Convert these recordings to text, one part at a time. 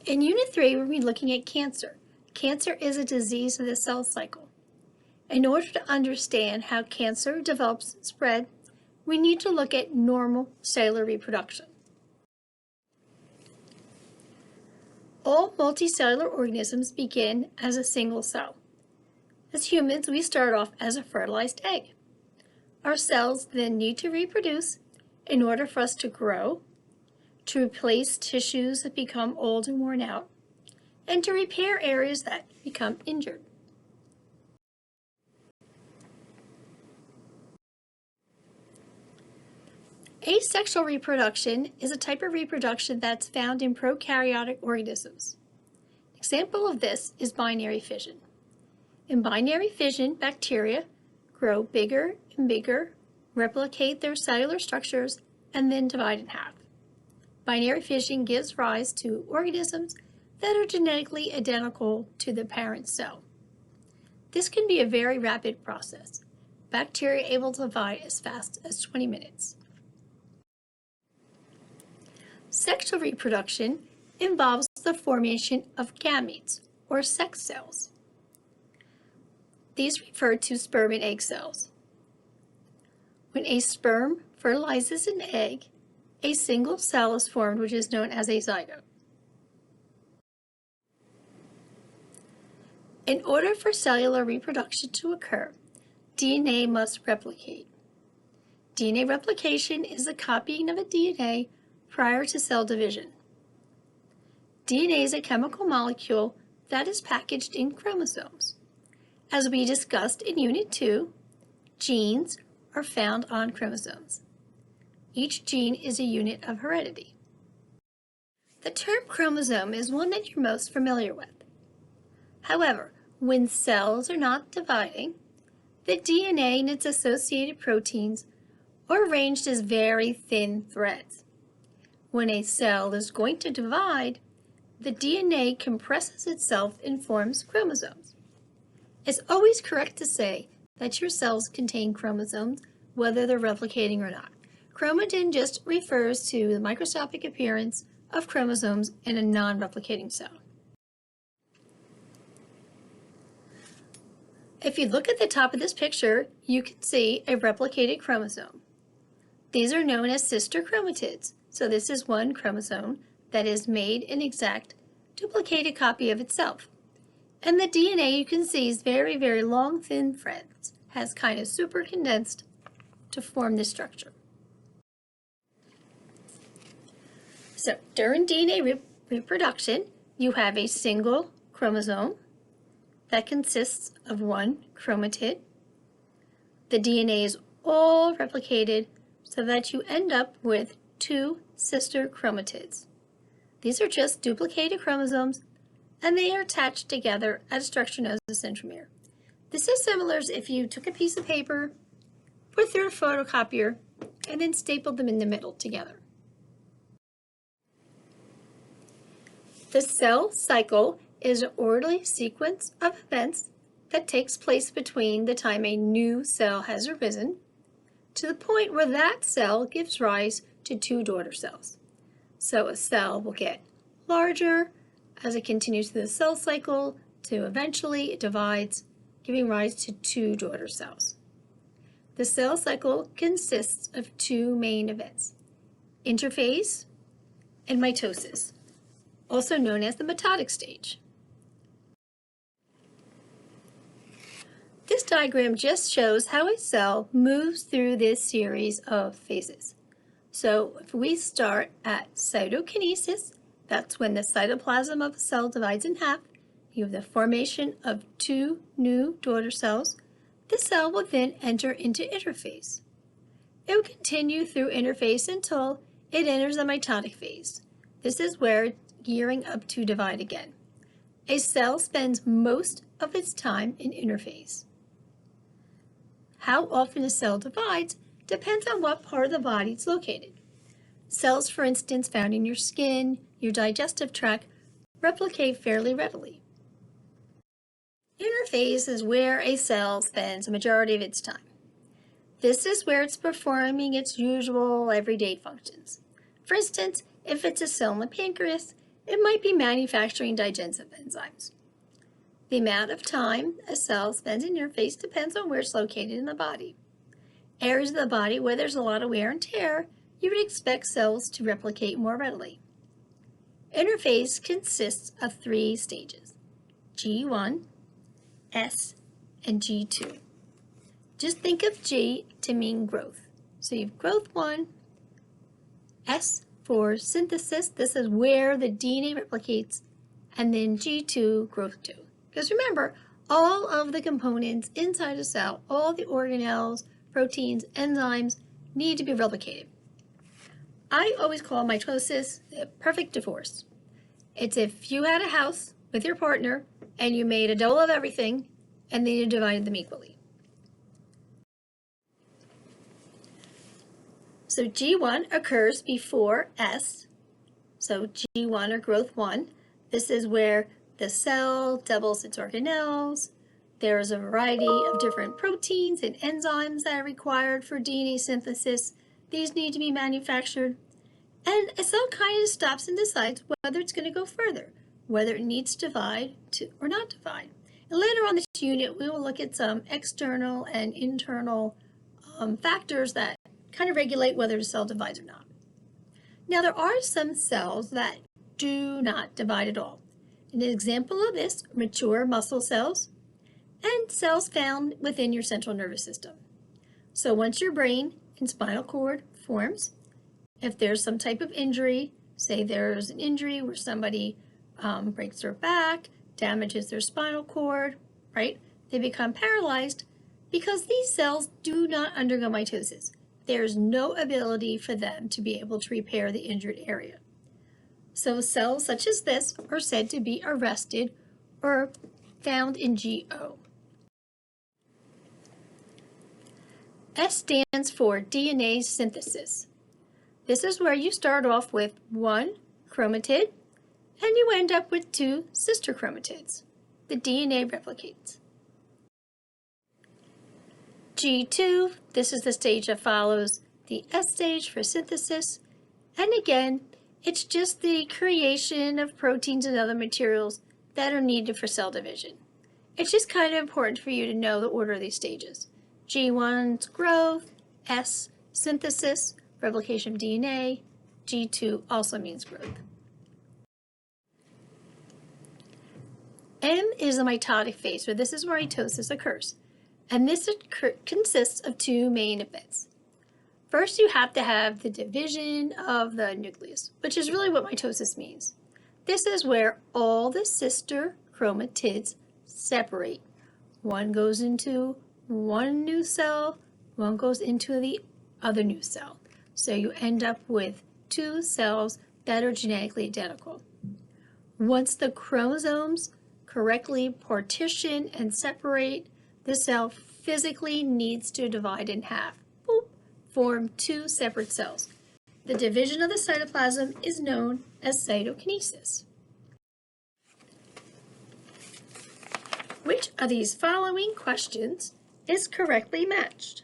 In Unit 3, we'll be looking at cancer. Cancer is a disease of the cell cycle. In order to understand how cancer develops and spreads, we need to look at normal cellular reproduction. All multicellular organisms begin as a single cell. As humans, we start off as a fertilized egg. Our cells then need to reproduce in order for us to grow, to replace tissues that become old and worn out, and to repair areas that become injured. Asexual reproduction is a type of reproduction that's found in prokaryotic organisms. An example of this is binary fission. In binary fission, bacteria grow bigger and bigger, replicate their cellular structures, and then divide in half. Binary fission gives rise to organisms that are genetically identical to the parent cell. This can be a very rapid process. Bacteria able to divide as fast as 20 minutes. Sexual reproduction involves the formation of gametes, or sex cells. These refer to sperm and egg cells. When a sperm fertilizes an egg, a single cell is formed, which is known as a zygote. In order for cellular reproduction to occur, DNA must replicate. DNA replication is the copying of a DNA prior to cell division. DNA is a chemical molecule that is packaged in chromosomes. As we discussed in Unit 2, genes are found on chromosomes. Each gene is a unit of heredity. The term chromosome is one that you're most familiar with. However, when cells are not dividing, the DNA and its associated proteins are arranged as very thin threads. When a cell is going to divide, the DNA compresses itself and forms chromosomes. It's always correct to say that your cells contain chromosomes, whether they're replicating or not. Chromatin just refers to the microscopic appearance of chromosomes in a non-replicating cell. If you look at the top of this picture, you can see a replicated chromosome. These are known as sister chromatids. So this is one chromosome that is made an exact duplicated copy of itself. And the DNA, you can see, is very, very long, thin threads, has kind of super condensed to form this structure. So during DNA reproduction, you have a single chromosome that consists of one chromatid. The DNA is all replicated so that you end up with two sister chromatids. These are just duplicated chromosomes, and they are attached together at a structure known as a centromere. This is similar as if you took a piece of paper, put it through a photocopier, and then stapled them in the middle together. The cell cycle is an orderly sequence of events that takes place between the time a new cell has arisen to the point where that cell gives rise to two daughter cells. So a cell will get larger as it continues through the cell cycle to eventually it divides, giving rise to two daughter cells. The cell cycle consists of two main events, interphase and mitosis, also known as the mitotic stage. This diagram just shows how a cell moves through this series of phases. So if we start at cytokinesis, that's when the cytoplasm of a cell divides in half. You have the formation of two new daughter cells. The cell will then enter into interphase. It will continue through interphase until it enters the mitotic phase. This is where it's gearing up to divide again. A cell spends most of its time in interphase. How often a cell divides depends on what part of the body it's located. Cells, for instance, found in your skin, your digestive tract, replicate fairly readily. Interphase is where a cell spends a majority of its time. This is where it's performing its usual everyday functions. For instance, if it's a cell in the pancreas, It might be manufacturing digestive enzymes. The amount of time a cell spends in interphase depends on where it's located in the body. Areas of the body where there's a lot of wear and tear, you would expect cells to replicate more readily. Interphase consists of 3 stages, G1, S, and G2. Just think of G to mean growth. So you have growth 1, S for synthesis, this is where the DNA replicates, and then G2, growth 2. Because remember, all of the components inside a cell, all the organelles, proteins, enzymes, need to be replicated. I always call mitosis a perfect divorce. It's if you had a house with your partner and you made a dough of everything and then you divided them equally. So G1 occurs before S, so G1 or growth 1. This is where the cell doubles its organelles. There's a variety of different proteins and enzymes that are required for DNA synthesis. These need to be manufactured. And a cell kind of stops and decides whether it's going to go further, whether it needs to divide or not divide. And later on this unit, we will look at some external and internal factors that kind of regulate whether the cell divides or not. Now, there are some cells that do not divide at all. An example of this are mature muscle cells and cells found within your central nervous system. So once your brain and spinal cord forms, if there's some type of injury, say there's an injury where somebody breaks their back, damages their spinal cord, right? They become paralyzed because these cells do not undergo mitosis. There's no ability for them to be able to repair the injured area. So cells such as this are said to be arrested or found in GO. S stands for DNA synthesis. This is where you start off with 1 chromatid and you end up with 2 sister chromatids. The DNA replicates. G2, this is the stage that follows the S stage for synthesis. And again, it's just the creation of proteins and other materials that are needed for cell division. It's just kind of important for you to know the order of these stages. G1's growth, S, synthesis, replication of DNA, G2 also means growth. M is the mitotic phase, so this is where mitosis occurs. And this consists of 2 main events. First, you have to have the division of the nucleus, which is really what mitosis means. This is where all the sister chromatids separate. One goes into one new cell, one goes into the other new cell. So you end up with 2 cells that are genetically identical. Once the chromosomes correctly partition and separate, the cell physically needs to divide in half, form 2 separate cells. The division of the cytoplasm is known as cytokinesis. Which of these following questions is correctly matched?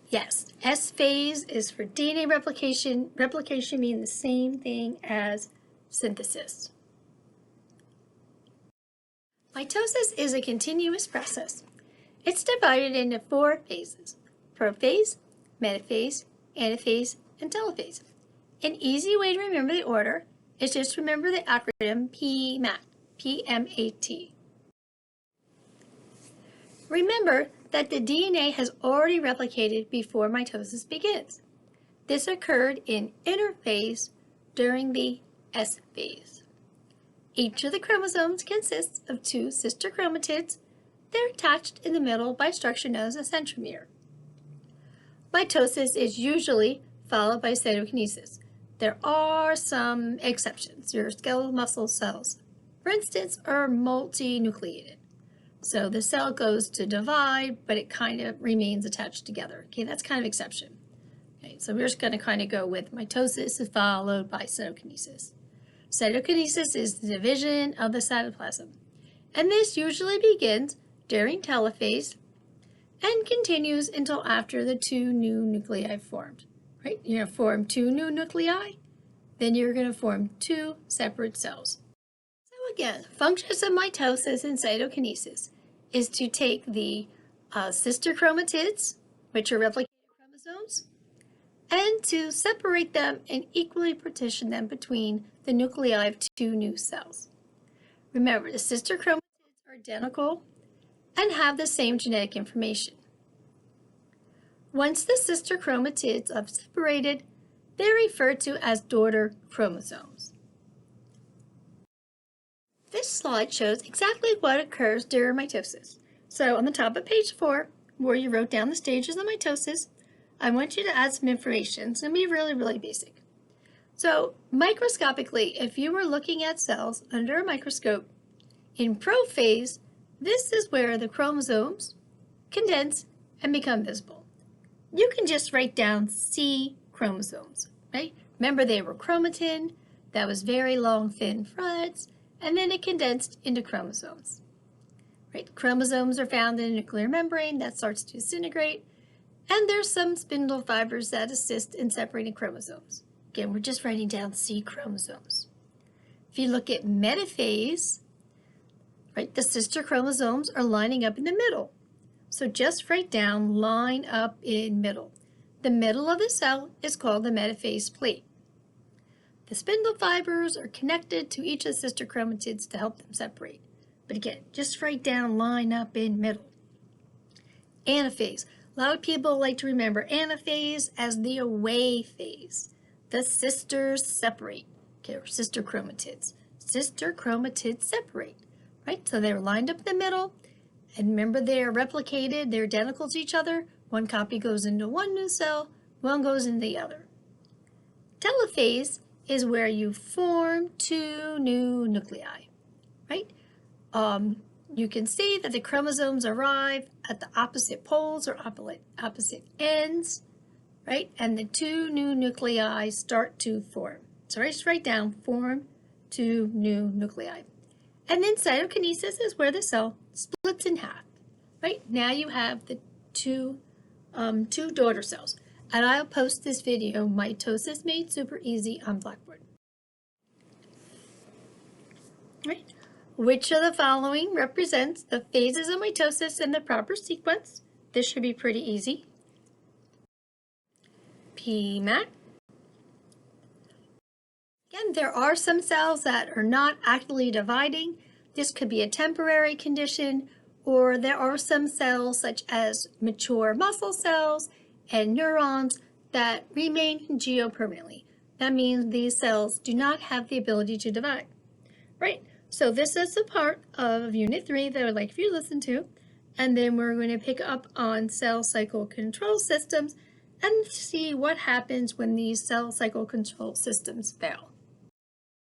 Yes, S phase is for DNA replication. Replication means the same thing as synthesis. Mitosis is a continuous process. It's divided into 4 phases: prophase, metaphase, anaphase, and telophase. An easy way to remember the order is just remember the acronym PMAT, P-M-A-T. Remember that the DNA has already replicated before mitosis begins. This occurred in interphase during the S phase. Each of the chromosomes consists of 2 sister chromatids. They're attached in the middle by a structure known as a centromere. Mitosis is usually followed by cytokinesis. There are some exceptions. Your skeletal muscle cells, for instance, are multinucleated. So the cell goes to divide, but it kind of remains attached together. Okay, that's kind of exception. Okay, so we're just going to kind of go with mitosis is followed by cytokinesis. Cytokinesis is the division of the cytoplasm, and this usually begins during telophase and continues until after the 2 new nuclei formed. right? You're going to form 2 new nuclei, then you're going to form 2 separate cells. So again, functions of mitosis and cytokinesis is to take the sister chromatids, which are replicated chromosomes, and to separate them and equally partition them between the nuclei of 2 new cells. Remember, the sister chromatids are identical and have the same genetic information. Once the sister chromatids are separated, they're referred to as daughter chromosomes. This slide shows exactly what occurs during mitosis. So on the top of page 4, where you wrote down the stages of mitosis, I want you to add some information. It's going to be really basic. So microscopically, if you were looking at cells under a microscope, in prophase, this is where the chromosomes condense and become visible. You can just write down C chromosomes, right? Remember, they were chromatin, that was very long, thin threads, and then it condensed into chromosomes. Right? Chromosomes are found in a nuclear membrane that starts to disintegrate, and there's some spindle fibers that assist in separating chromosomes. Again, we're just writing down C chromosomes. If you look at metaphase, right, the sister chromosomes are lining up in the middle. So just write down line up in middle. The middle of the cell is called the metaphase plate. The spindle fibers are connected to each of the sister chromatids to help them separate. But again, just write down line up in middle. Anaphase. A lot of people like to remember anaphase as the away phase. The sisters separate. Okay, or sister chromatids. Sister chromatids separate. Right? So they're lined up in the middle. And remember, they're replicated. They're identical to each other. One copy goes into one new cell. One goes into the other. Telophase is where you form 2 new nuclei. Right? You can see that the chromosomes arrive at the opposite poles or opposite ends, right? And the 2 new nuclei start to form. So I just write down form 2 new nuclei. And then cytokinesis is where the cell splits in half, right? Now you have the two daughter cells. And I'll post this video, Mitosis Made Super Easy, on Blackboard. Right? Which of the following represents the phases of mitosis in the proper sequence? This should be pretty easy. PMAC. Again, there are some cells that are not actively dividing. This could be a temporary condition, or there are some cells such as mature muscle cells and neurons that remain geopermanently. That means these cells do not have the ability to divide, right? So this is the part of Unit 3 that I would like for you to listen to, and then we're going to pick up on cell cycle control systems and see what happens when these cell cycle control systems fail.